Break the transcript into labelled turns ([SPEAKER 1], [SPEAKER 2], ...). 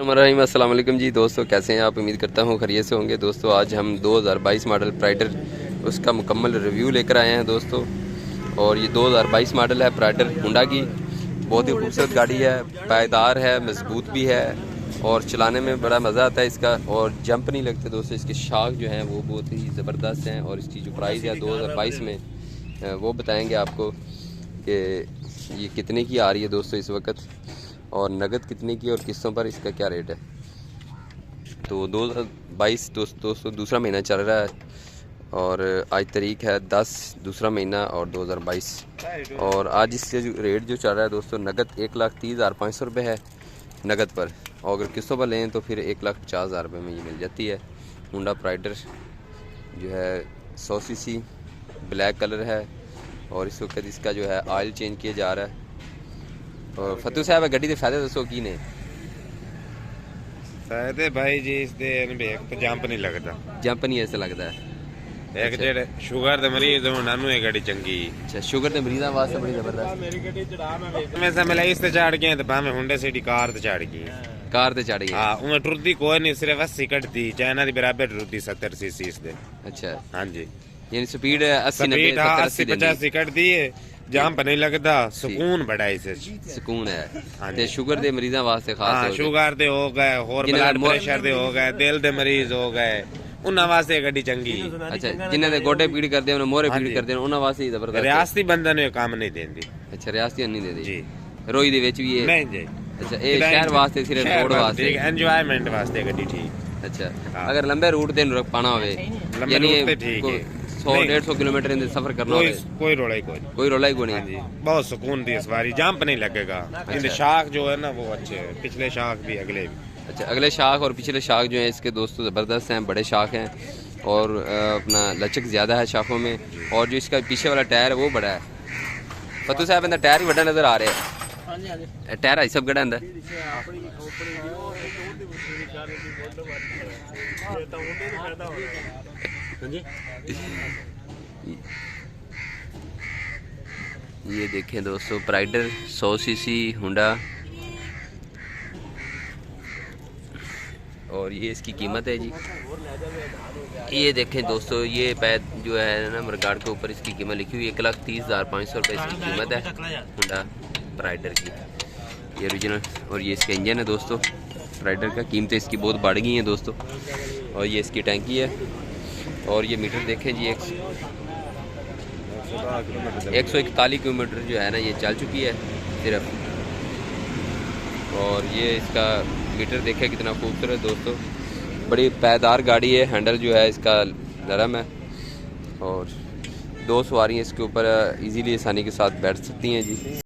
[SPEAKER 1] अस्सलाम वालेकुम जी दोस्तों, कैसे हैं आप? उम्मीद करता हूँ खैरियत से होंगे। दोस्तों आज हम 2022 मॉडल प्राइडर उसका मुकम्मल रिव्यू लेकर आए हैं दोस्तों। और ये 2022 मॉडल है प्राइडर हुंडा की। बहुत ही खूबसूरत गाड़ी है, पायदार है, मजबूत भी है और चलाने में बड़ा मज़ा आता है इसका। और जंप नहीं लगते दोस्तों। इसके शाख जो हैं वो बहुत ही ज़बरदस्त हैं। और इसकी जो प्राइस है 2022 में वो बताएँगे आपको कि ये कितने की आ रही है दोस्तों इस वक्त, और नगद कितने की और किस्तों पर इसका क्या रेट है। तो 2022 दोस्तों दूसरा महीना चल रहा है और आज तारीख है 10 दूसरा महीना और 2022। और आज इसके जो रेट जो चल रहा है दोस्तों, नगद 1,30,500 रुपये है नगद पर, और अगर किस्तों पर लें तो फिर 1,50,000 रुपये में ये मिल जाती है। हुंडा प्राइडर जो है 100 सीसी ब्लैक कलर है और इस वक्त इसका जो है ऑयल चेंज किया जा रहा है। और फतू साहब गड्डी के फायदे दसो की ने?
[SPEAKER 2] फायदे भाई जी इसदे तो जंप नहीं लगता।
[SPEAKER 1] जंप नहीं ऐसा लगता है।
[SPEAKER 2] एक जेड़े शुगर दे मरीज ਉਹਨਾਂ ਨੂੰ ਇਹ ਗੱਡੀ ਚੰਗੀ।
[SPEAKER 1] अच्छा, शुगर के मरीजों वास्ते बड़ी जबरदस्त।
[SPEAKER 2] मेरी ਗੱਡੀ ਚੜਾ मैं समझ इस ते चढ़ गए तो भाਵੇਂ हुंडे सिटी कार ते चढ़ गई।
[SPEAKER 1] कार ते चढ़ गई।
[SPEAKER 2] हां उमे टुरदी कोई नहीं, सिर्फ 80 कटदी, चाइना दी बराबर टुरदी 70 सीसी इस दे।
[SPEAKER 1] अच्छा
[SPEAKER 2] हां जी,
[SPEAKER 1] यानी स्पीड 80 90
[SPEAKER 2] 80 85 कटदी है, जंप नहीं लगता, सुकून बड़ा इसे,
[SPEAKER 1] सुकून है। ते शुगर दे मरीजों वास्ते खास
[SPEAKER 2] हां शुगर दे हो गए, और ब्लड प्रेशर दे हो गए, दिल दे मरीज हो गए, उन्हां वास्ते गड्डी चंगी।
[SPEAKER 1] अच्छा, जिन्हां दे गोडे पीड़ करदे उन्हां मोरे पीड़ करदे उन्हां वास्ते जबरदस्त।
[SPEAKER 2] रियासती बंदे ने काम नहीं देंदी।
[SPEAKER 1] अच्छा, रियासती नहीं देदी
[SPEAKER 2] जी,
[SPEAKER 1] रोई दे विच भी है
[SPEAKER 2] नहीं जी।
[SPEAKER 1] अच्छा, ये शहर वास्ते सिर्फ रोड वास्ते
[SPEAKER 2] एंजॉयमेंट वास्ते गड्डी ठीक।
[SPEAKER 1] अच्छा, अगर लंबे रूट ते पाना होवे यानी 100-150 किलोमीटर इन सफर करना होवे,
[SPEAKER 2] कोई रोला ही
[SPEAKER 1] कोई रोला ही कोई नहीं।
[SPEAKER 2] जी, बहुत सुकून दी सवारी, जंप नहीं लगेगा। इन शाख जो है ना वो अच्छे है, पिछले शाख भी अगले भी।
[SPEAKER 1] अच्छा, अगले शाख और पिछले शाख जो हैं इसके दोस्तों ज़बरदस्त हैं, बड़े शाख हैं और अपना लचक ज़्यादा है शाखों में। और जो इसका पीछे वाला टायर है वो बड़ा है। फतू साहब अंदर टायर ही बड़ा नज़र आ रहा है। टायर है सब गड़ा अंदर। ये देखें दोस्तों, प्राइडर 100 सीसी हुंडा, और ये इसकी कीमत है जी। ये देखें दोस्तों, ये पैद जो है ना मरगाड़ के ऊपर इसकी कीमत लिखी हुई 1,30,500 रुपये इसकी कीमत है हुंडा प्राइडर की। ये ओरिजिनल, और ये इसका इंजन है दोस्तों प्राइडर का। कीमतें इसकी बहुत बढ़ गई हैं दोस्तों। और ये इसकी टैंकी है। और ये मीटर देखें जी, 141 किलोमीटर जो है ना ये चल चुकी है सिर्फ। और ये इसका मीटर देखें कितना खूबसूरत दोस्तों, बड़ी पायदार गाड़ी है। हैंडल जो है इसका नरम है और 2 सवारियाँ इसके ऊपर इजीली आसानी के साथ बैठ सकती हैं जी।